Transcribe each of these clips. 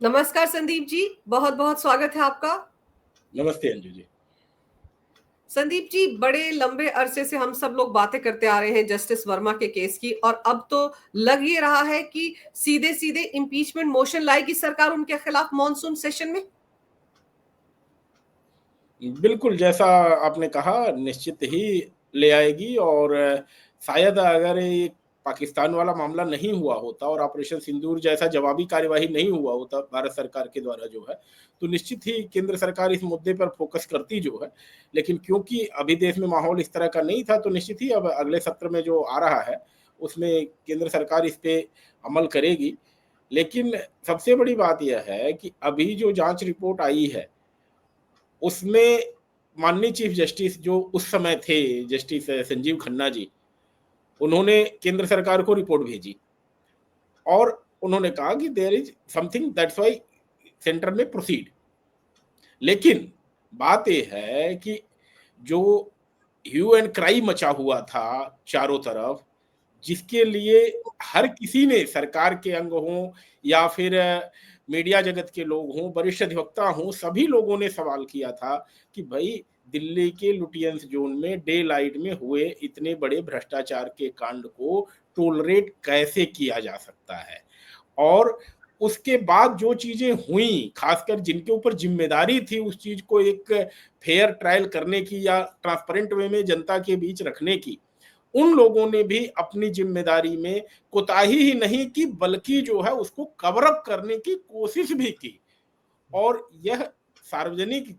नमस्कार संदीप जी, बहुत बहुत स्वागत है आपका। नमस्ते अंजू जी। संदीप जी, बड़े लंबे अरसे से हम सब लोग बातें करते आ रहे हैं जस्टिस वर्मा के केस की, और अब तो लग ये रहा है कि सीधे सीधे इम्पीचमेंट मोशन लाएगी सरकार उनके खिलाफ मॉनसून सेशन में। बिल्कुल, जैसा आपने कहा निश्चित ही ले आएगी। और शायद अगर ये पाकिस्तान वाला मामला नहीं हुआ होता और ऑपरेशन सिंदूर जैसा जवाबी कार्यवाही नहीं हुआ होता भारत सरकार के द्वारा जो है, तो निश्चित ही केंद्र सरकार इस मुद्दे पर फोकस करती जो है। लेकिन क्योंकि अभी देश में माहौल इस तरह का नहीं था, तो निश्चित ही अब अगले सत्र में जो आ रहा है, उसमें केंद्र सरकार इस पे अमल करेगी। लेकिन सबसे बड़ी बात यह है कि अभी जो जाँच रिपोर्ट आई है, उसमें माननीय चीफ जस्टिस जो उस समय थे, जस्टिस संजीव खन्ना जी, उन्होंने केंद्र सरकार को रिपोर्ट भेजी और उन्होंने कहा कि there is something that's why center में प्रोसीड। लेकिन बात यह है कि जो ह्यू एंड क्राई मचा हुआ था चारों तरफ, जिसके लिए हर किसी ने, सरकार के अंग हों या फिर मीडिया जगत के लोग हों, वरिष्ठ अधिवक्ता हों, सभी लोगों ने सवाल किया था कि भाई दिल्ली के लुटियंस जोन में डे लाइट में हुए इतने बड़े भ्रष्टाचार के कांड को टोलरेट कैसे किया जा सकता है। और उसके बाद जो चीजें हुई, खासकर जिनके ऊपर जिम्मेदारी थी उस चीज को एक फेयर ट्रायल करने की या ट्रांसपेरेंट वे में जनता के बीच रखने की, उन लोगों ने भी अपनी जिम्मेदारी में कोताही ही नहीं की, बल्कि जो है उसको कवर अप करने की कोशिश भी की। और यह सार्वजनिक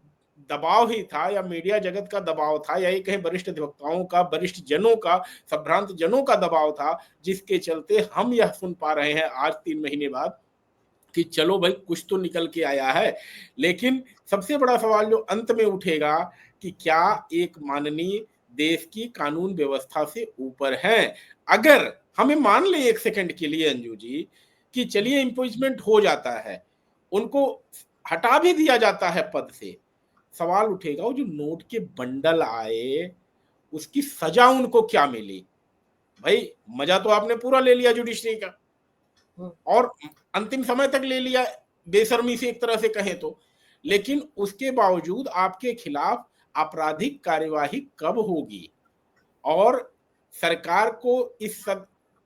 दबाव ही था या मीडिया जगत का दबाव था या ये कहीं वरिष्ठ अधिवक्ताओं का, वरिष्ठ जनों का, संभ्रांत जनों का दबाव था, जिसके चलते हम यह सुन पा रहे हैं आज 3 महीने बाद कि चलो भाई कुछ तो निकल के आया है। लेकिन सबसे बड़ा सवाल जो अंत में उठेगा कि क्या एक माननीय देश की कानून व्यवस्था से ऊपर है। अगर हमें मान ले एक सेकंड के लिए अंजू जी कि चलिए इम्पीचमेंट हो जाता है, उनको हटा भी दिया जाता है पद से, सवाल उठेगा वो जो नोट के बंडल आए उसकी सजा उनको क्या मिली। भाई मजा तो आपने पूरा ले लिया जुडिशरी का, और अंतिम समय तक ले लिया बेशर्मी से एक तरह से कहें तो। लेकिन उसके बावजूद आपके खिलाफ आपराधिक कार्यवाही कब होगी। और सरकार को इस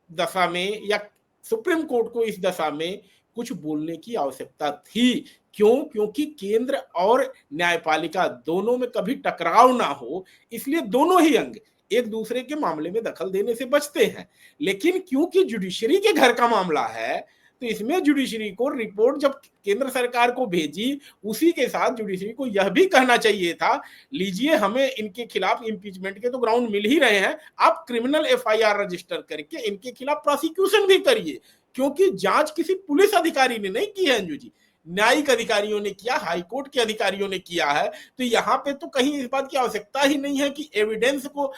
दशा में या सुप्रीम कोर्ट को इस दशा में कुछ बोलने की आवश्यकता थी। क्यों? क्योंकि केंद्र और न्यायपालिका दोनों में कभी टकराव ना हो, इसलिए दोनों ही अंग एक दूसरे के मामले में दखल देने से बचते हैं। लेकिन क्योंकि जुडिशरी के घर का मामला है, तो इसमें जुडिशरी को रिपोर्ट जब केंद्र सरकार को भेजी, उसी के साथ जुडिशरी को यह भी कहना चाहिए था, लीजिए हमें इनके खिलाफ इम्पीचमेंट के तो ग्राउंड मिल ही रहे हैं, आप क्रिमिनल एफआईआर रजिस्टर करके इनके खिलाफ प्रोसिक्यूशन भी करिए। क्योंकि जांच किसी पुलिस अधिकारी ने नहीं की है अंजू जी, न्यायिक अधिकारियों ने किया, हाईकोर्ट के अधिकारियों ने किया है। तो यहाँ पे तो कहीं इस बात की आवश्यकता ही नहीं है कि एविडेंस को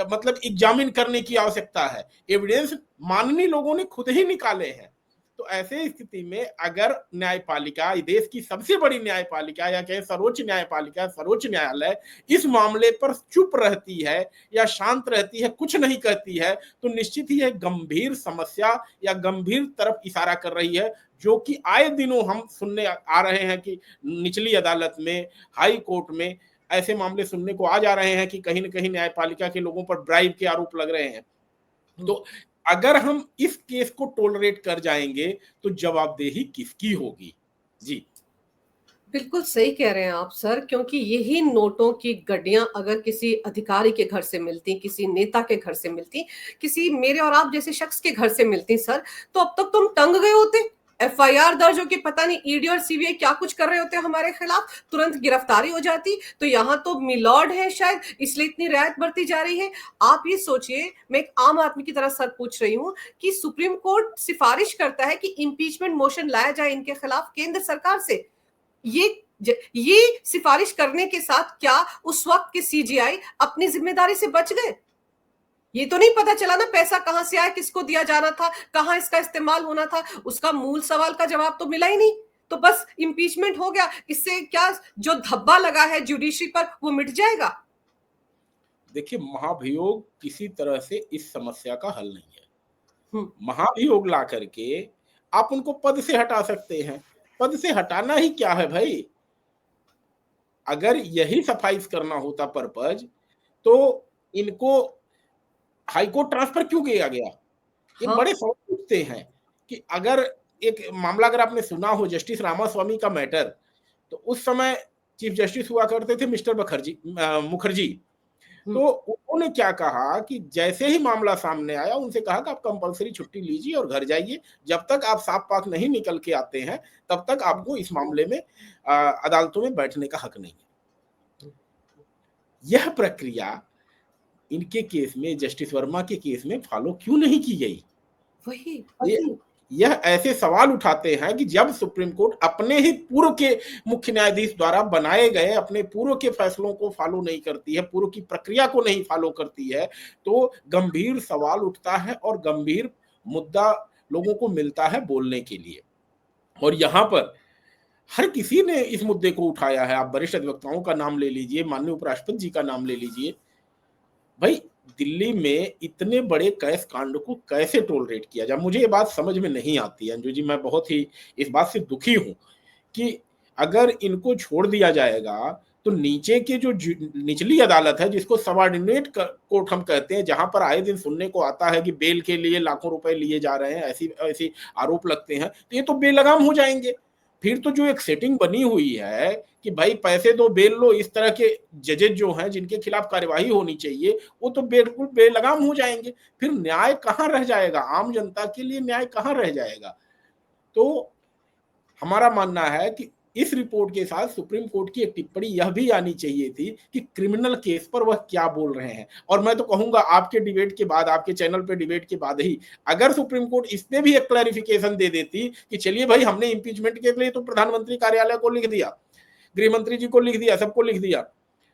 मतलब एग्जामिन करने की आवश्यकता है। एविडेंस माननीय लोगों ने खुद ही निकाले हैं। तो ऐसे स्थिति में अगर न्यायपालिका, देश की सबसे बड़ी न्यायपालिका या कहें सर्वोच्च न्यायपालिका, सर्वोच्च न्यायालय इस मामले पर चुप रहती है या शांत रहती है, कुछ नहीं कहती है, तो निश्चित ही एक गंभीर समस्या या गंभीर तरफ इशारा कर रही है, जो कि आए दिनों हम सुनने आ रहे हैं कि निचली अदालत में, हाई कोर्ट में ऐसे मामले सुनने को आ जा रहे हैं कि कहीं न कहीं न्यायपालिका के लोगों पर ब्राइब के आरोप लग रहे हैं। तो अगर हम इस केस को टोलरेट कर जाएंगे तो जवाबदेही किसकी होगी। जी बिल्कुल सही कह रहे हैं आप सर, क्योंकि यही नोटों की गड्डियां अगर किसी अधिकारी के घर से मिलती, किसी नेता के घर से मिलती, किसी मेरे और आप जैसे शख्स के घर से मिलती सर, तो अब तक तुम टंग गए होते। एफआईआर दर्ज हो के पता नहीं ईडी और सीबीआई क्या कुछ कर रहे होते हमारे खिलाफ, तुरंत गिरफ्तारी हो जाती। तो यहाँ तो मिलॉर्ड है शायद, इसलिए इतनी रियायत बरती जा रही है। आप ये सोचिए, मैं एक आम आदमी की तरह सर पूछ रही हूँ कि सुप्रीम कोर्ट सिफारिश करता है कि इम्पीचमेंट मोशन लाया जाए इनके खिलाफ केंद्र सरकार से। ये ये सिफारिश करने के साथ क्या उस वक्त के सीजीआई अपनी जिम्मेदारी से बच गए? ये तो नहीं पता चला ना पैसा कहां से आया, किसको दिया जाना था, कहां इसका इस्तेमाल होना था। उसका मूल सवाल का जवाब तो मिला ही नहीं। तो बस इंपीचमेंट हो गया, इससे क्या जो धब्बा लगा है जुडिशरी पर वो मिट जाएगा? देखिए, महाभियोग किसी तरह से इस समस्या का हल नहीं है। हम्म। महाभियोग ला करके आप उनको पद से हटा सकते हैं, पद से हटाना ही क्या है भाई? अगर यही सफाइस करना होता पर्पज, तो इनको हाईकोर्ट ट्रांसफर क्यों किया गया? ये हाँ, बड़े सवाल उठते हैं कि अगर एक मामला अगर आपने सुना हो जस्टिस रामास्वामी का मैटर, तो उस समय चीफ जस्टिस हुआ करते थे मिस्टर मुखर्जी। हुँ, तो उन्होंने क्या कहा कि जैसे ही मामला सामने आया, उनसे कहा कि आप कंपल्सरी छुट्टी लीजिए और घर जाइए, जब तक आप साफ पाक नहीं निकल के आते हैं, तब तक हुँ, आपको इस मामले में अदालतों में बैठने का हक नहीं है। हुँ, यह प्रक्रिया इनके केस में, जस्टिस वर्मा के केस में फॉलो क्यों नहीं की गई? वही, ये यह ऐसे सवाल उठाते हैं कि जब सुप्रीम कोर्ट अपने ही पूर्व के मुख्य न्यायाधीश द्वारा बनाए गए अपने पूर्व के फैसलों को फॉलो नहीं करती है, पूर्व की प्रक्रिया को नहीं फॉलो करती है, तो गंभीर सवाल उठता है और गंभीर मुद्दा लोगों को मिलता है बोलने के लिए। और यहाँ पर हर किसी ने इस मुद्दे को उठाया है। आप वरिष्ठ अधिवक्ताओं का नाम ले लीजिए, माननीय उपराष्ट्रपति जी का नाम ले लीजिए। भाई, दिल्ली में इतने बड़े कैश कांड को कैसे टोलरेट किया जाए? मुझे ये बात समझ में नहीं आती है अंजू जी। मैं बहुत ही इस बात से दुखी हूं कि अगर इनको छोड़ दिया जाएगा, तो नीचे के जो निचली अदालत है, जिसको सबॉर्डिनेट कोर्ट हम कहते हैं, जहां पर आए दिन सुनने को आता है कि बेल के लिए लाखों रुपए लिए जा रहे हैं, ऐसी ऐसी आरोप लगते हैं, तो ये तो बेलगाम हो जाएंगे। फिर तो जो एक सेटिंग बनी हुई है कि भाई पैसे दो बेल लो, इस तरह के जजेज जो हैं जिनके खिलाफ कार्यवाही होनी चाहिए, वो तो बिल्कुल बेलगाम हो जाएंगे। फिर न्याय कहाँ रह जाएगा? आम जनता के लिए न्याय कहाँ रह जाएगा? तो हमारा मानना है कि इस रिपोर्ट के साथ सुप्रीम कोर्ट की एक टिप्पणी यह भी आनी चाहिए थी कि क्रिमिनल केस पर वह क्या बोल रहे हैं। और मैं तो कहूंगा आपके डिबेट के बाद, आपके चैनल पे डिबेट के बाद ही अगर सुप्रीम कोर्ट इस पे भी एक क्लैरिफिकेशन दे देती कि चलिए भाई, हमने इंपीचमेंट के लिए तो प्रधानमंत्री कार्यालय को लिख दिया, गृह मंत्री जी को लिख दिया, सबको लिख दिया,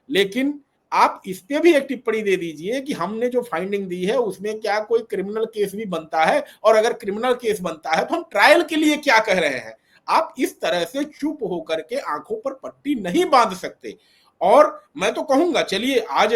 लेकिन आप इस पे भी एक टिप्पणी दे दीजिए कि हमने जो फाइंडिंग दी है उसमें क्या कोई क्रिमिनल केस भी बनता है, और अगर क्रिमिनल केस बनता है तो हम ट्रायल के लिए क्या कह रहे हैं। आप इस तरह से चुप होकर के आंखों पर पट्टी नहीं बांध सकते। और मैं तो कहूंगा, चलिए आज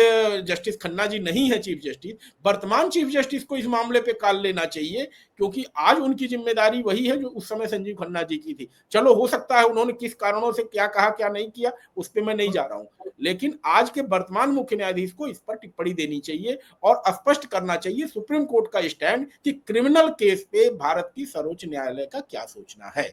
जस्टिस खन्ना जी नहीं है चीफ जस्टिस, वर्तमान चीफ जस्टिस को इस मामले पे काल लेना चाहिए, क्योंकि आज उनकी जिम्मेदारी वही है जो उस समय संजीव खन्ना जी की थी। चलो, हो सकता है उन्होंने किस कारणों से क्या कहा क्या नहीं किया, उस पर मैं नहीं जा रहा हूं, लेकिन आज के वर्तमान मुख्य न्यायाधीश को इस पर टिप्पणी देनी चाहिए और स्पष्ट करना चाहिए सुप्रीम कोर्ट का स्टैंड कि क्रिमिनल केस पे भारत की सर्वोच्च न्यायालय का क्या सोचना है।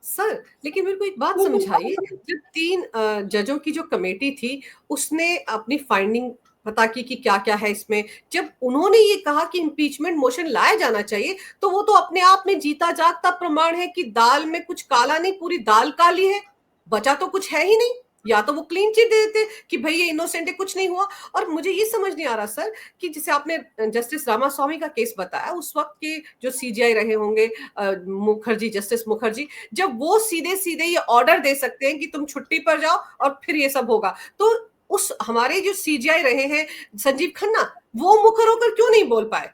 सर, लेकिन मेरे को एक बात समझाइए, जब 3 जजों की जो कमेटी थी, उसने अपनी फाइंडिंग पता की कि क्या-क्या है इसमें। जब उन्होंने ये कहा कि इम्पीचमेंट मोशन लाया जाना चाहिए, तो वो तो अपने आप में जीता-जागता प्रमाण है कि दाल में कुछ काला नहीं, पूरी दाल काली है। बचा तो कुछ है ही नहीं। या तो वो क्लीन चिट दे देते कि भई ये इनोसेंट है, कुछ नहीं हुआ। और मुझे ये समझ नहीं आ रहा सर कि जैसे आपने जस्टिस रामास्वामी का केस बताया, उस वक़्त के जो सीजेआई रहे होंगे मुखर्जी, जस्टिस मुखर्जी, जब वो सीधे-सीधे ये ऑर्डर दे सकते हैं कि तुम छुट्टी पर जाओ और फिर ये सब होगा। तो उस हमारे जो सीजेआई रहे हैं संजीव खन्ना, वो मुखर होकर क्यों नहीं बोल पाए?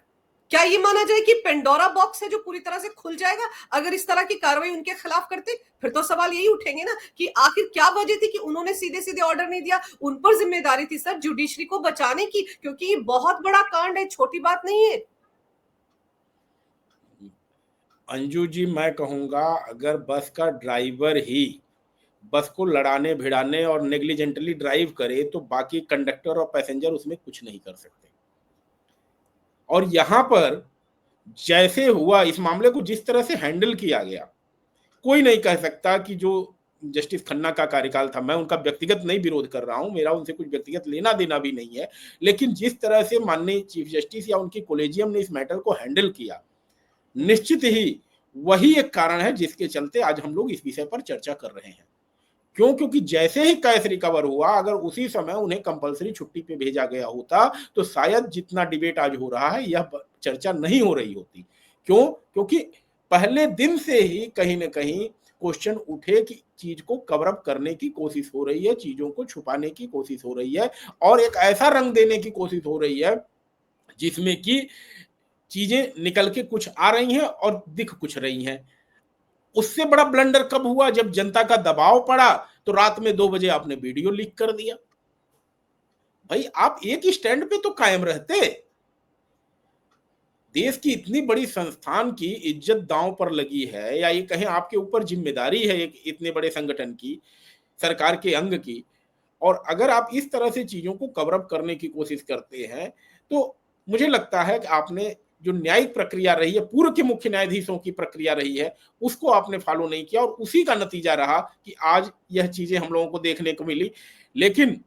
क्या ये माना जाए कि पेंडोरा बॉक्स है जो पूरी तरह से खुल जाएगा अगर इस तरह की कार्रवाई उनके खिलाफ करते? फिर तो सवाल यही उठेंगे ना कि आखिर क्या वजह थी कि उन्होंने सीधे-सीधे ऑर्डर नहीं दिया? उन पर जिम्मेदारी थी सर जुडिशरी को बचाने की, क्योंकि ये बहुत बड़ा कांड है, छोटी बात नहीं है। अंजू जी, मैं कहूंगा अगर बस का ड्राइवर ही बस को लड़ाने भिड़ाने और नेग्लिजेंटली ड्राइव करे, तो बाकी कंडक्टर और पैसेंजर उसमें कुछ नहीं कर सकते। और यहां पर जैसे हुआ, इस मामले को जिस तरह से हैंडल किया गया, कोई नहीं कह सकता कि जो जस्टिस खन्ना का कार्यकाल था, मैं उनका व्यक्तिगत नहीं विरोध कर रहा हूं, मेरा उनसे कुछ व्यक्तिगत लेना देना भी नहीं है, लेकिन जिस तरह से माननीय चीफ जस्टिस या उनकी कोलेजियम ने इस मैटर को हैंडल किया, निश्चित ही वही एक कारण है जिसके चलते आज हम लोग इस विषय पर चर्चा कर रहे हैं। क्यों? क्योंकि जैसे ही कैश रिकवर हुआ, अगर उसी समय उन्हें कंपलसरी छुट्टी पे भेजा गया होता, तो शायद जितना डिबेट आज हो रहा है, यह चर्चा नहीं हो रही होती। क्यों? क्योंकि पहले दिन से ही कहीं न कहीं क्वेश्चन उठे कि चीज को कवर अप करने की कोशिश हो रही है, चीजों को छुपाने की कोशिश हो रही है, और एक ऐसा रंग देने की कोशिश हो रही है जिसमें कि चीजें निकल के कुछ आ रही हैं और दिख कुछ रही हैं। उससे बड़ा ब्लंडर कब हुआ? जब जनता का दबाव पड़ा, तो रात में 2 बजे आपने वीडियो लीक कर दिया। भाई, आप एक ही स्टैंड पे तो कायम रहते। देश की इतनी बड़ी संस्थान की इज्जत दांव पर लगी है, या ये कहें आपके ऊपर जिम्मेदारी है एक इतने बड़े संगठन की, सरकार के अंग की, और अगर आप इस तरह से चीजों को कवर अप करने की कोशिश करते हैं, तो मुझे लगता है कि आपने जो न्यायिक प्रक्रिया रही है, पूर्व के मुख्य न्यायाधीशों की प्रक्रिया रही है, उसको आपने फॉलो नहीं किया, और उसी का नतीजा रहा कि आज यह चीजें हम लोगों को देखने को मिली। लेकिन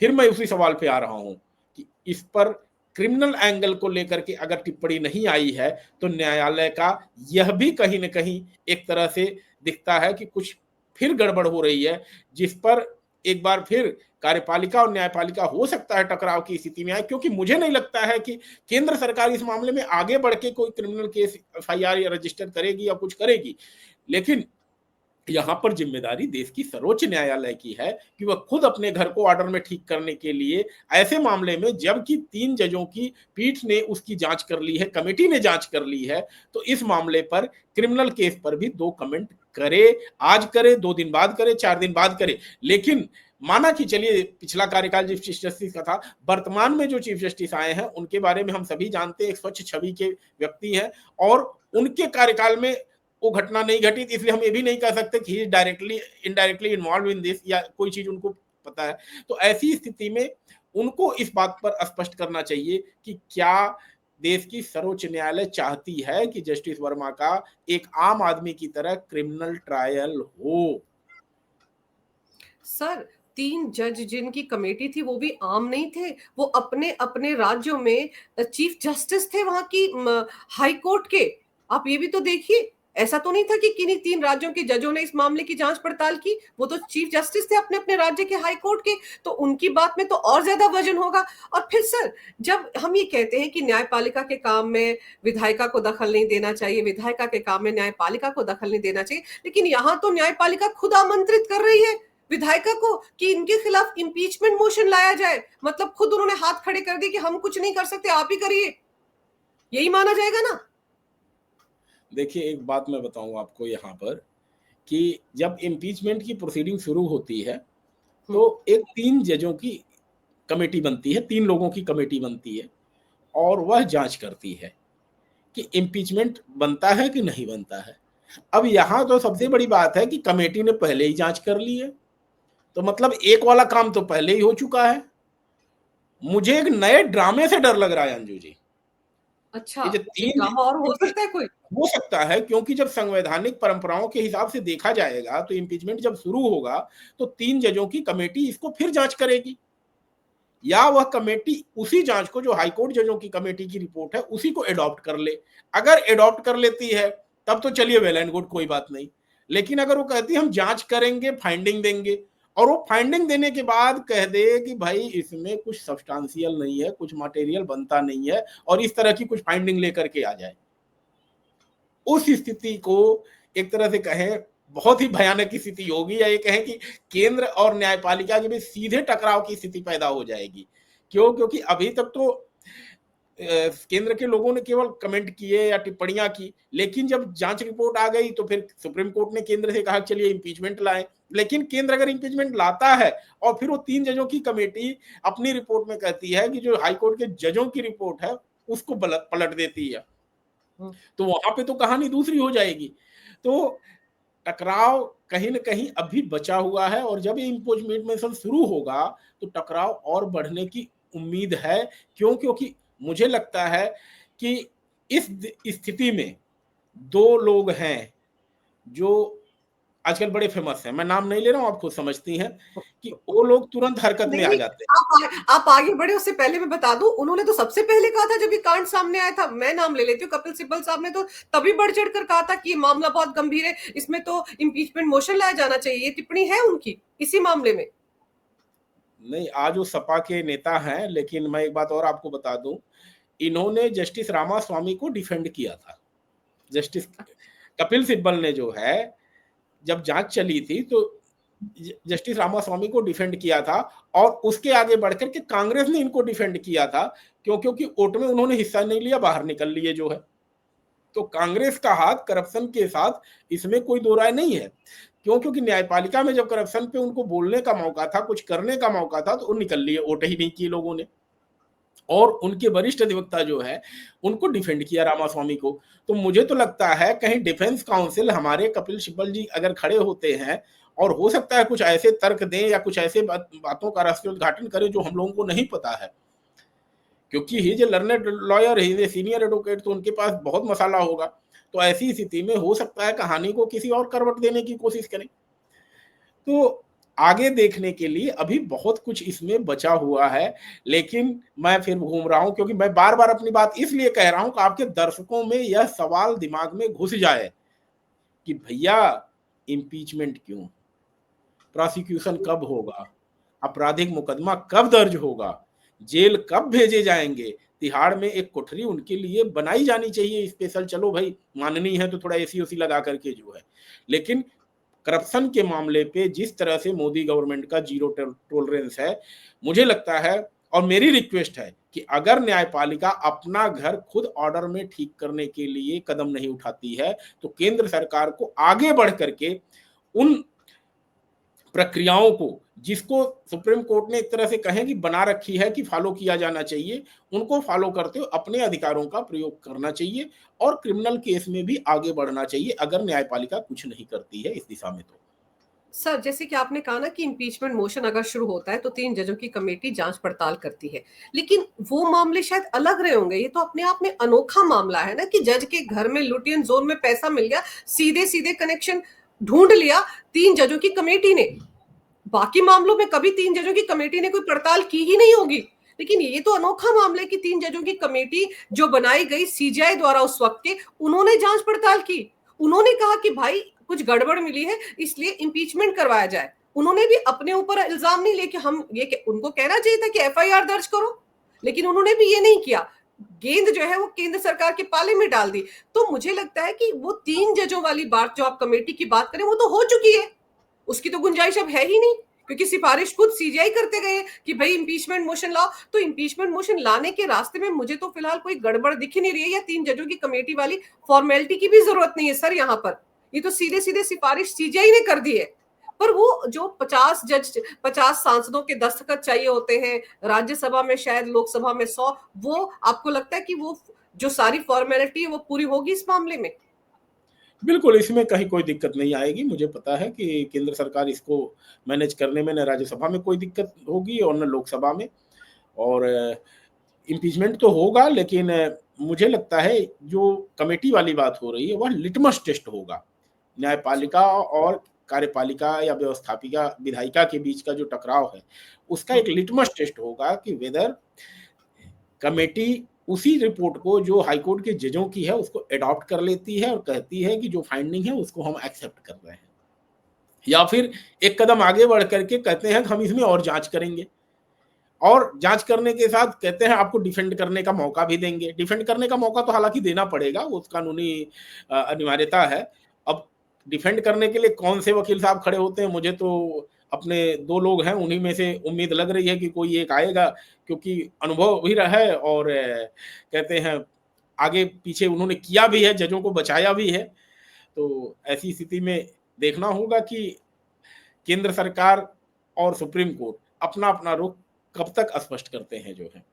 फिर मैं उसी सवाल पे आ रहा हूं कि इस पर क्रिमिनल एंगल को लेकर के अगर टिप्पणी नहीं आई है, तो न्यायालय का यह भी कहीं न कहीं एक तरह से दिखता है कि कुछ फिर गड़बड़ हो रही है, जिस पर एक बार फिर कार्यपालिका और न्यायपालिका हो सकता है टकराव की स्थिति में आए, क्योंकि मुझे नहीं लगता है कि केंद्र सरकार इस मामले में आगे बढ़ के कोई क्रिमिनल केस एफआईआर या रजिस्टर करेगी या कुछ करेगी। लेकिन यहां पर जिम्मेदारी देश की सर्वोच्च न्यायालय की है कि वह खुद अपने घर को ऑर्डर में ठीक करने के लिए ऐसे मामले में, जबकि 3 जजों की पीठ ने उसकी जांच कर ली है, कमेटी ने जांच कर ली है, तो इस मामले पर क्रिमिनल केस पर भी 2 कमेंट करे, आज करे, 2 दिन बाद करे, 4 दिन बाद करे। लेकिन माना कि चलिए पिछला कार्यकाल चीफ जस्टिस का था, वर्तमान में जो चीफ जस्टिस आए हैं उनके बारे में हम सभी जानते हैं, एक स्वच्छ छवि के व्यक्ति हैं, और उनके कार्यकाल में वो घटना नहीं घटी, इसलिए हम ये भी नहीं कह सकते कि directly indirectly involve in this, या कोई चीज उनको पता है। तो ऐसी स्थिति में उनको इस बात पर स्पष्ट करना चाहिए कि क्या देश की सर्वोच्च न्यायालय चाहती है कि जस्टिस वर्मा का एक आम आदमी की तरह क्रिमिनल ट्रायल हो। सर, 3 जज जिनकी कमेटी थी वो भी आम नहीं थे, वो अपने-अपने राज्यों में चीफ जस्टिस थे वहाँ की हाई कोर्ट के। आप ये भी तो देखिए, ऐसा तो नहीं था कि किन्हीं 3 राज्यों के जजों ने इस मामले की जाँच-पड़ताल की, वो तो चीफ जस्टिस थे अपने-अपने राज्य के हाई कोर्ट के, तो उनकी बात में तो और ज़्यादा वज़न होगा। और फिर सर, जब हम ये कहते हैं कि न्यायपालिका के काम में विधायिका को दखल नहीं देना चाहिए, विधायिका के काम में न्यायपालिका को दखल नहीं देना चाहिए, लेकिन यहाँ तो न्यायपालिका खुद आमंत्रित कर रही है विधायिका को कि इनके खिलाफ इम्पीचमेंट मोशन लाया जाए। मतलब खुद उन्होंने हाथ खड़े कर दिए कि हम कुछ नहीं कर सकते, आप ही करिए। यही माना जाएगा ना? देखिए, एक बात मैं बताऊं आपको यहाँ पर कि जब इम्पीचमेंट की प्रोसीडिंग शुरू होती है, हुँ, तो एक 3 जजों की कमेटी बनती है, 3 लोगों की कमेटी बनती है, और वह जांच करती है कि इम्पीचमेंट बनता है कि नहीं बनता है। अब यहाँ तो सबसे बड़ी बात है कि कमेटी ने पहले ही जांच कर ली है, तो मतलब एक वाला काम तो पहले ही हो चुका है। मुझे एक नए ड्रामे से डर लग रहा है अंजू जी। अच्छा, ये जो एक 3, ड्रामा और हो देखिए, सकता है कोई? हो सकता है, क्योंकि जब संवैधानिक परंपराओं के हिसाब से देखा जाएगा, तो इम्पीचमेंट जब शुरू होगा, तो 3 जजों की कमेटी इसको फिर जांच करेगी, या वह कमेटी उसी जांच को, जो हाईकोर्ट जजों की कमेटी की रिपोर्ट है, उसी को एडॉप्ट कर ले। अगर एडॉप्ट कर लेती है तब तो चलिए वेल एंड गुड, कोई बात नहीं। लेकिन अगर वो कहती है हम जांच करेंगे, फाइंडिंग देंगे, और वो फाइंडिंग देने के बाद कह दे कि भाई इसमें कुछ सब्सटेंशियल नहीं है, कुछ मटेरियल बनता नहीं है, और इस तरह की कुछ फाइंडिंग लेकर के आ जाए, उस स्थिति को एक तरह से कहें बहुत ही भयानक स्थिति होगी, या ये कहें कि केंद्र और न्यायपालिका के बीच सीधे टकराव की स्थिति पैदा हो जाएगी। क्यों? क्योंकि अभी तक तो केंद्र के लोगों ने केवल कमेंट किए या टिप्पणियां की, लेकिन जब जांच रिपोर्ट आ गई तो फिर सुप्रीम कोर्ट ने केंद्र से कहा चलिए इम्पीचमेंट लाएं। लेकिन केंद्र अगर इम्पीचमेंट लाता है और फिर वो 3 जजों की कमेटी अपनी रिपोर्ट में कहती है कि जो हाईकोर्ट के जजों की रिपोर्ट है उसको पलट देती है, हुँ, तो वहां पे तो कहानी दूसरी हो जाएगी। तो टकराव कहीं न कहीं अभी बचा हुआ है, और जब ये इम्पोचमेंट शुरू होगा, तो टकराव और बढ़ने की उम्मीद है। क्यों? क्योंकि मुझे लगता है कि इस स्थिति में 2 लोग हैं जो आजकल बड़े फेमस हैं। मैं नाम नहीं ले रहा हूँ, आप खुद समझती हैं कि वो लोग तुरंत हरकत में नहीं, आ नहीं, जाते हैं। आप आगे बढ़े उससे पहले मैं बता दूँ, उन्होंने तो सबसे पहले कहा था जब ये कांड सामने आया था, मैं नाम ले लेती हूँ, कपिल सिब्बल साहब ने तो तभी बढ़-चढ़ कर कहा था कि ये मामला बहुत गंभीर है, इसमें तो इम्पीचमेंट मोशन लाया जाना चाहिए। ये टिप्पणी है उनकी, इसी मामले में। नहीं, आज वो सपा के नेता हैं, लेकिन मैं एक बात और आपको बता दूँ, इन्होंने जस्टिस रामास्वामी को डिफेंड किया था। जस्टिस कपिल सिब्बल ने जो है, जब जांच चली थी तो जस्टिस रामास्वामी को डिफेंड किया था, और उसके आगे बढ़कर के कांग्रेस ने इनको डिफेंड किया था। क्योंकि वोट में उन्होंने हिस्सा नहीं लिया, बाहर निकल लिए जो है। तो कांग्रेस का हाथ करप्शन के साथ, इसमें कोई दो राय नहीं है। क्यों? क्योंकि न्यायपालिका में जब करप्शन पे उनको बोलने का मौका था, कुछ करने का मौका था, तो वो निकल लिए, वोट ही नहीं किए लोगों ने। और उनके वरिष्ठ अधिवक्ता जो है उनको डिफेंड किया रामास्वामी को। तो मुझे तो लगता है कहीं डिफेंस काउंसिल हमारे कपिल सिब्बल जी अगर खड़े होते हैं और हो सकता है कुछ ऐसे तर्क दें या कुछ ऐसे बातों का रहस्योद्घाटन करें जो हम लोगों को नहीं पता है, क्योंकि ही जो लर्नेड लॉयर ही सीनियर एडवोकेट, तो उनके पास बहुत मसाला होगा। तो ऐसी स्थिति में हो सकता है कहानी को किसी और करवट देने की कोशिश करें। तो आगे देखने के लिए अभी बहुत कुछ इसमें बचा हुआ है, लेकिन मैं फिर घूम रहा हूं, क्योंकि मैं बार बार अपनी बात इसलिए कह रहा हूं कि आपके दर्शकों में यह सवाल दिमाग में घुस जाए कि भैया इम्पीचमेंट क्यों, प्रोसिक्यूशन कब होगा, आपराधिक मुकदमा कब दर्ज होगा, जेल कब भेजे जाएंगे, तिहाड़ में एक कोठरी उनके लिए बनाई जानी चाहिए स्पेशल। चलो भाई माननी है तो थोड़ा एसी ओसी लगा करके जो है, लेकिन करप्शन के मामले पे जिस तरह से मोदी गवर्नमेंट का जीरो टॉलरेंस है, मुझे लगता है और मेरी रिक्वेस्ट है कि अगर न्यायपालिका अपना घर खुद ऑर्डर में ठीक करने के लिए कदम नहीं उठाती है तो केंद्र सरकार को आगे बढ़ करके उन प्रक्रियाओं को, जिसको सुप्रीम कोर्ट ने एक तरह से कहें कि बना रखी है कि फॉलो किया जाना चाहिए, उनको फॉलो करते हुए अपने अधिकारों का प्रयोग करना चाहिए और क्रिमिनल केस में भी आगे बढ़ना चाहिए अगर न्यायपालिका कुछ नहीं करती है इस दिशा में। तो सर, जैसे कि आपने कहा ना कि इम्पीचमेंट मोशन अगर शुरू होता है तो 3 जजों की कमेटी जांच पड़ताल करती है। लेकिन वो मामले शायद अलग रहे होंगे। ये तो अपने आप में अनोखा मामला है ना कि जज के घर में लुटियन जोन में पैसा मिल गया, सीधे-सीधे कनेक्शन ढूंढ लिया 3 जजों की कमेटी ने। बाकी मामलों में कभी 3 जजों की कमेटी ने कोई पड़ताल की ही नहीं होगी। लेकिन ये तो अनोखा मामला है कि 3 जजों की कमेटी जो बनाई गई सीजीआई द्वारा उस वक्त के, उन्होंने जांच पड़ताल की। उन्होंने कहा कि भाई कुछ गड़बड़ मिली है इसलिए इंपीचमेंट करवाया जाए। उन्होंने भी अपने ऊपर इल्जाम नहीं लेके हम ये उनको कहना चाहिए था कि एफआईआर दर्ज करो, लेकिन उन्होंने भी ये नहीं किया। गेंद जो है वो केंद्र सरकार के पाले में डाल दी। तो मुझे लगता है कि वो 3 जजों वाली बात जो आप कमेटी की बात करें वो तो हो चुकी है, उसकी तो गुंजाइश अब है ही नहीं, क्योंकि सिफारिश खुद सीजीआई करते गए कि भाई इंपीचमेंट मोशन लाओ। तो इंपीचमेंट मोशन लाने के रास्ते में मुझे तो फिलहाल कोई गड़बड़ दिख ही नहीं रही है, या 3 जजों की कमेटी वाली फॉर्मेलिटी की भी जरूरत नहीं है सर। यहाँ पर ये तो सीधे सीधे सिफारिश सीजीआई ने कर दी है। पर वो जो 50 सांसदों के दस्तखत चाहिए होते हैं, राज्यसभा में शायद, लोकसभा में 100, वो आपको लगता है कि वो जो सारी फॉर्मेलिटी है वो पूरी होगी इस मामले में? बिल्कुल, इसमें कहीं कोई दिक्कत नहीं आएगी। मुझे पता है कि केंद्र सरकार इसको मैनेज करने में न राज्यसभा में कोई दिक्कत होगी और न लोकसभा में। और इम्पीचमेंट तो होगा, लेकिन मुझे लगता है जो कमेटी वाली बात हो रही है वह लिटमस टेस्ट होगा। न्यायपालिका और कार्यपालिका या व्यवस्थापिका विधायिका के बीच का जो टकराव है, उसका एक लिटमस टेस्ट होगा कि वेदर कमेटी उसी रिपोर्ट को जो हाईकोर्ट के जजों की है उसको एडॉप्ट कर लेती है और कहती है कि जो फाइंडिंग है उसको हम एक्सेप्ट कर रहे हैं, या फिर एक कदम आगे बढ़ करके कहते हैं कि हम इसमें और जांच करेंगे, और जांच करने के साथ कहते हैं आपको डिफेंड करने का मौका भी देंगे। डिफेंड करने का मौका तो हालांकि देना पड़ेगा, वो कानूनी अनिवार्यता है। अब डिफेंड करने के लिए कौन से वकील साहब खड़े होते हैं, मुझे तो अपने 2 लोग हैं उन्हीं में से उम्मीद लग रही है कि कोई एक आएगा, क्योंकि अनुभव भी रहा है और कहते हैं आगे पीछे उन्होंने किया भी है, जजों को बचाया भी है। तो ऐसी स्थिति में देखना होगा कि केंद्र सरकार और सुप्रीम कोर्ट अपना अपना रुख कब तक स्पष्ट करते हैं जो है।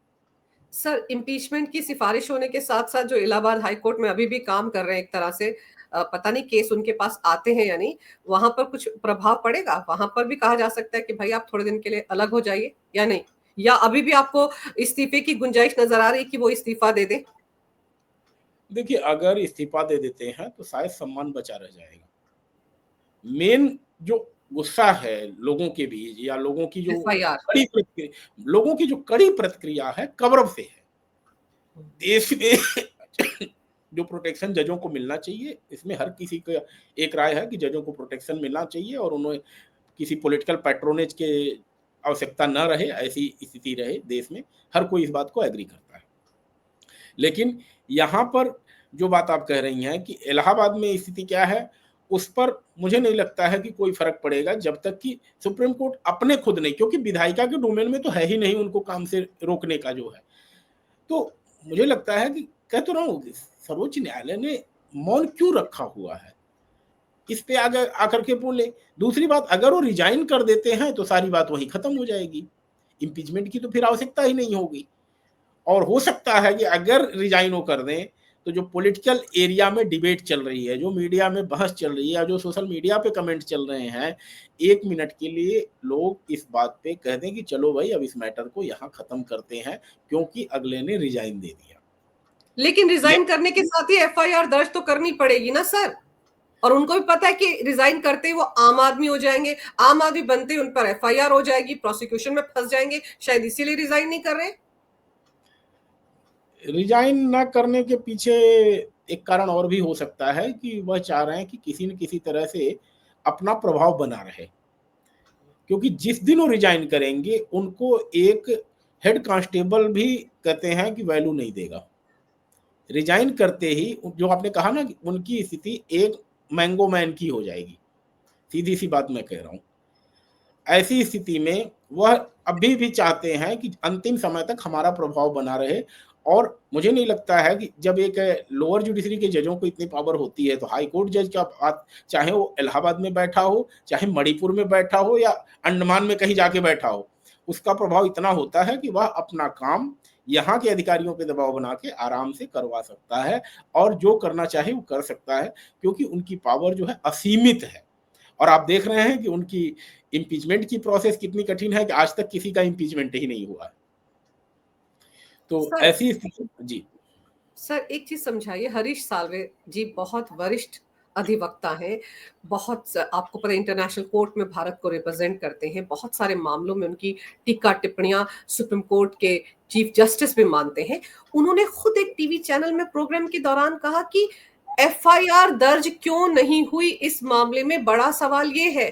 सर, इम्पीचमेंट की सिफारिश होने के साथ-साथ जो इलाहाबाद हाई कोर्ट में अभी भी काम कर रहे हैं एक तरह से, पता नहीं केस उनके पास आते हैं या नहीं, वहाँ पर कुछ प्रभाव पड़ेगा? वहाँ पर भी कहा जा सकता है कि भाई आप थोड़े दिन के लिए अलग हो जाइए या नहीं? या अभी भी आपको इस्तीफे की गुंजाइश नज़र आ रही है कि वो इस्तीफा दे दें? देखिए, अगर इस्तीफा दे देते हैं तो शायद सम्मान बचा रह जाएगा। मेन जो गुस्सा है लोगों के बीच या एफआईआर। लोगों की जो कड़ी प्रतिक्रिया है कब्र से है। देश में जो प्रोटेक्शन जजों को मिलना चाहिए, इसमें हर किसी का एक राय है कि जजों को प्रोटेक्शन मिलना चाहिए और उन्हें किसी पॉलिटिकल पैट्रोनेज के आवश्यकता न रहे, ऐसी स्थिति रहे देश में। हर कोई इस बात को एग्री करता है। लेकिन यहाँ पर जो बात आप कह रही हैं कि इलाहाबाद में स्थिति क्या है, उस पर मुझे नहीं लगता है कि कोई फ़र्क पड़ेगा जब तक कि सुप्रीम कोर्ट अपने खुद नहीं, क्योंकि विधायिका के डोमेन में तो है ही नहीं उनको काम से रोकने का जो है। तो मुझे लगता है कि कह तो रहा हूँ सर्वोच्च न्यायालय ने मौन क्यों रखा हुआ है, इस पे आगे आकर के बोले। दूसरी बात, अगर वो रिजाइन कर देते हैं तो सारी बात वहीं खत्म हो जाएगी, इम्पीचमेंट की तो फिर आवश्यकता ही नहीं होगी। और हो सकता है कि अगर रिजाइन वो कर दें तो जो पॉलिटिकल एरिया में डिबेट चल रही है, जो मीडिया में बहस चल रही है, या जो सोशल मीडिया पे कमेंट चल रहे हैं, 1 मिनट के लिए लोग इस बात पे कह दें कि चलो भाई अब इस मैटर को यहाँ खत्म करते हैं क्योंकि अगले ने रिजाइन दे दिया। लेकिन ले रिजाइन करने के साथ ही एफआईआर दर्ज तो करनी पड़ेगी ना सर। और उनको भी पता है कि रिजाइन करते ही वो आम आदमी हो जाएंगे, आम आदमी बनते ही उन पर एफआईआर हो जाएगी, प्रोसिक्यूशन में फंस जाएंगे, शायद इसीलिए रिजाइन नहीं कर रहे। रिजाइन ना करने के पीछे एक कारण और भी हो सकता है कि वह चाह रहे हैं कि किसी न किसी तरह से अपना प्रभाव बना रहे, क्योंकि जिस दिन वो रिजाइन करेंगे उनको एक हेड कांस्टेबल भी कहते हैं कि वैल्यू नहीं देगा। रिजाइन करते ही जो आपने कहा ना कि उनकी स्थिति एक मैंगो मैन की हो जाएगी, सीधी सी बात मैं कह रहा हूँ। ऐसी स्थिति में वह अभी भी चाहते हैं कि अंतिम समय तक हमारा प्रभाव बना रहे, और मुझे नहीं लगता है कि जब एक लोअर जुडिशरी के जजों को इतनी पावर होती है तो हाई कोर्ट जज का बात, चाहे वो इलाहाबाद में बैठा हो, चाहे मणिपुर में बैठा हो, या अंडमान में कहीं जाके बैठा हो, उसका प्रभाव इतना होता है कि वह अपना काम यहाँ के अधिकारियों पे दबाव बना के आराम से करवा सकता है, और जो करना चाहे वो कर सकता है, क्योंकि उनकी पावर जो है असीमित है। और आप देख रहे हैं कि उनकी इम्पीचमेंट की प्रोसेस कितनी कठिन है कि आज तक किसी का इम्पीचमेंट ही नहीं हुआ। तो सर ऐसी स्थिति जी। सर एक चीज समझाइए, हरीश साल्वे जी बहुत वरिष्ठ अधिवक्ता हैं, आपको पता है इंटरनेशनल कोर्ट में भारत को रिप्रेजेंट करते हैं, बहुत सारे मामलों में उनकी टीका टिप्पणियां सुप्रीम कोर्ट के चीफ जस्टिस भी मानते हैं। उन्होंने खुद एक टीवी चैनल में प्रोग्राम के दौरान कहा कि एफआईआर दर्ज क्यों नहीं हुई इस मामले में, बड़ा सवाल ये है।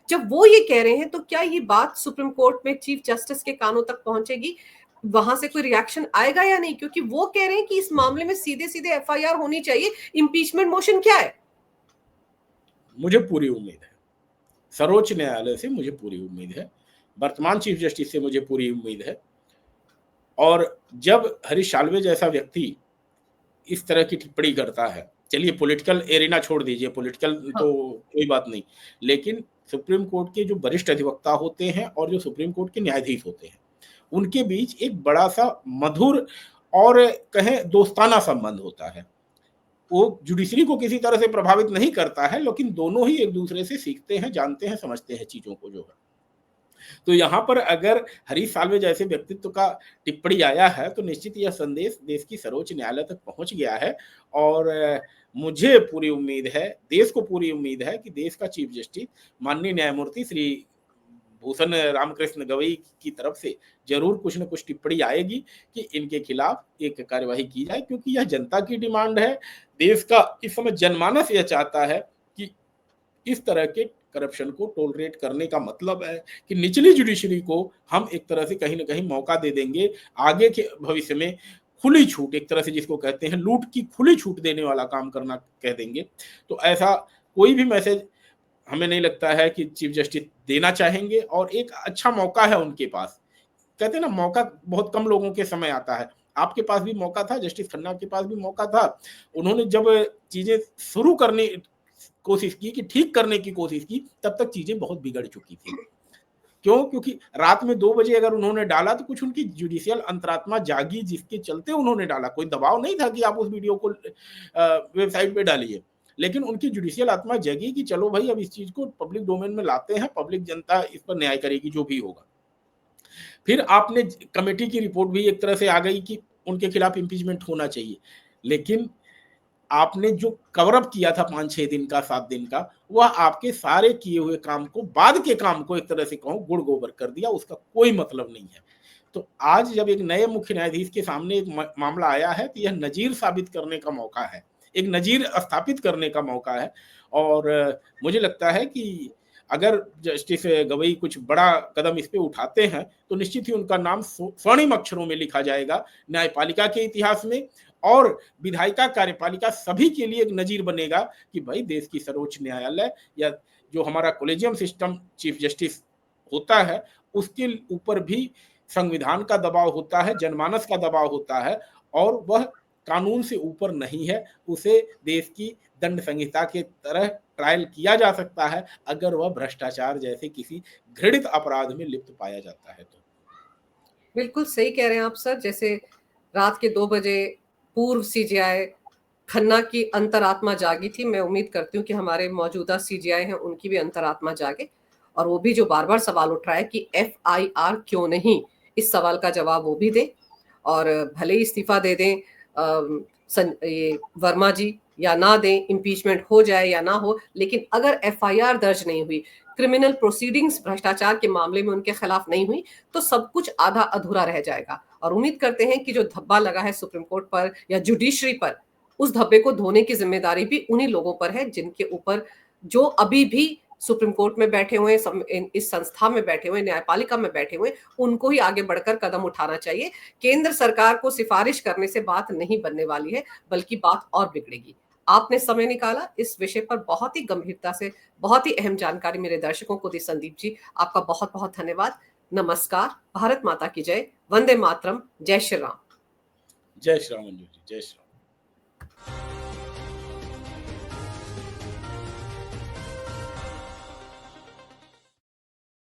जब वो ये कह रहे हैं तो क्या ये बात सुप्रीम कोर्ट में चीफ जस्टिस के कानों तक पहुंचेगी, वहां से कोई रिएक्शन आएगा या नहीं? क्योंकि वो कह रहे हैं कि इस मामले में सीधे सीधे एफआईआर होनी चाहिए, इंपीचमेंट मोशन क्या है? मुझे पूरी उम्मीद है, सर्वोच्च न्यायालय से मुझे पूरी उम्मीद है, वर्तमान चीफ जस्टिस से मुझे पूरी उम्मीद है। और जब हरीश साल्वे जैसा व्यक्ति इस तरह की टिप्पणी करता है, चलिए पॉलिटिकल एरिना छोड़ दीजिए, पॉलिटिकल हाँ। तो कोई बात नहीं, लेकिन सुप्रीम कोर्ट के जो वरिष्ठ अधिवक्ता होते हैं और जो सुप्रीम कोर्ट के न्यायाधीश होते हैं, उनके बीच एक बड़ा सा मधुर और कहें दोस्ताना संबंध होता है। वो जुडिशरी को किसी तरह से प्रभावित नहीं करता है, लेकिन दोनों ही एक दूसरे से सीखते हैं, जानते हैं, समझते हैं चीजों को जो है। तो यहाँ पर अगर हरीश साल्वे जैसे व्यक्तित्व का टिप्पणी आया है तो निश्चित यह संदेश देश की सर्वोच्च न्यायालय तक पहुंच गया है। और मुझे पूरी उम्मीद है, देश को पूरी उम्मीद है कि देश का चीफ जस्टिस माननीय न्यायमूर्ति श्री भूषण रामकृष्ण गवई की तरफ से जरूर कुछ न कुछ टिप्पणी आएगी कि इनके खिलाफ एक कार्यवाही की जाए, क्योंकि यह जनता की डिमांड है। देश का इस समय जनमानस यह चाहता है कि इस तरह के करप्शन को टॉलरेट करने का मतलब है कि निचली जुडिशरी को हम एक तरह से कहीं ना कहीं मौका दे देंगे आगे के भविष्य में, खुली छूट एक तरह से जिसको कहते हैं लूट की खुली छूट देने वाला काम करना कह देंगे। तो ऐसा कोई भी मैसेज हमें नहीं लगता है कि चीफ जस्टिस देना चाहेंगे, और एक अच्छा मौका है उनके पास। कहते हैं ना, मौका बहुत कम लोगों के समय आता है। आपके पास भी मौका था, जस्टिस खन्ना के पास भी मौका था। उन्होंने जब चीजें शुरू करने कोशिश की, कि ठीक करने की कोशिश की, तब तक चीजें बहुत बिगड़ चुकी थी। क्यों? क्योंकि रात में 2 बजे अगर उन्होंने डाला तो कुछ उनकी जुडिशियल अंतरात्मा जागी, जिसके चलते उन्होंने डाला। कोई दबाव नहीं था कि आप उस वीडियो को वेबसाइट पे डालिए, लेकिन उनकी जुडिशियल आत्मा जगी कि चलो भाई अब इस चीज को पब्लिक डोमेन में लाते हैं, पब्लिक जनता इस पर न्याय करेगी जो भी होगा। फिर आपने कमेटी की रिपोर्ट भी एक तरह से आ गई कि उनके खिलाफ इम्पीचमेंट होना चाहिए, लेकिन आपने जो कवर अप किया था 5-6 दिन का, 7 दिन का, वह आपके सारे किए हुए काम को, बाद के काम को एक तरह से कहूं गुड़ गोबर कर दिया, उसका कोई मतलब नहीं है। तो आज जब एक नए मुख्य न्यायाधीश के सामने एक मामला आया है तो यह नजीर साबित करने का मौका है, एक नजीर स्थापित करने का मौका है। और मुझे लगता है कि अगर जस्टिस गवई कुछ बड़ा कदम इस पे उठाते हैं तो निश्चित ही उनका नाम स्वर्णिम अक्षरों में लिखा जाएगा न्यायपालिका के इतिहास में, और विधायिका कार्यपालिका सभी के लिए एक नजीर बनेगा कि भाई देश की सर्वोच्च न्यायालय या जो हमारा कोलेजियम सिस्टम चीफ जस्टिस होता है, उसके ऊपर भी संविधान का दबाव होता है, जनमानस का दबाव होता है, और वह कानून से ऊपर नहीं है। उसे देश की दंड संहिता के तरह ट्रायल किया जा सकता है अगर वह भ्रष्टाचार जैसे किसी घृणित अपराध में लिप्त पाया जाता है तो। बिल्कुल सही कह रहे हैं आप सर। जैसे रात के 2 बजे पूर्व सीजेआई खन्ना की अंतरात्मा जागी थी। मैं उम्मीद करती हूँ कि हमारे मौजूदा सीजेआई हैं, उनकी भी अंतरात्मा जागे और वो भी जो बार-बार सवाल उठ रहा है कि एफआईआर क्यों नहीं? इस सवाल का जवाब वो भी दें और भले ही इस्तीफा दे दें ये वर्मा जी या ना दें, इम्पीचमेंट हो जाए या ना हो, लेकिन अगर एफआईआर दर्ज नहीं हुई, क्रिमिनल प्रोसीडिंग्स भ्रष्टाचार के मामले में उनके खिलाफ नहीं हुई, तो सब कुछ आधा अधूरा रह जाएगा और उम्मीद करते हैं कि जो धब्बा लगा है सुप्रीम कोर्ट पर या जुडिशरी पर, उस धब्बे को धोने की जिम्मेदारी भी उन्हीं लोगों पर है जिनके ऊपर जो अभी भी सुप्रीम कोर्ट में बैठे हुए इस संस्था में बैठे हुए, न्यायपालिका में बैठे हुए, उनको ही आगे बढ़कर कदम उठाना चाहिए। केंद्र सरकार को सिफारिश करने से बात नहीं बनने वाली है, बल्कि बात और बिगड़ेगी। आपने समय निकाला इस विषय पर बहुत ही गंभीरता से, बहुत ही अहम जानकारी मेरे दर्शकों को दी संदीप जी, आपका बहुत-बहुत धन्यवाद। नमस्कार, भारत माता की जय, वंदे मातरम, जय श्री राम। जय श्री राम मंजू जी, जय श्री राम।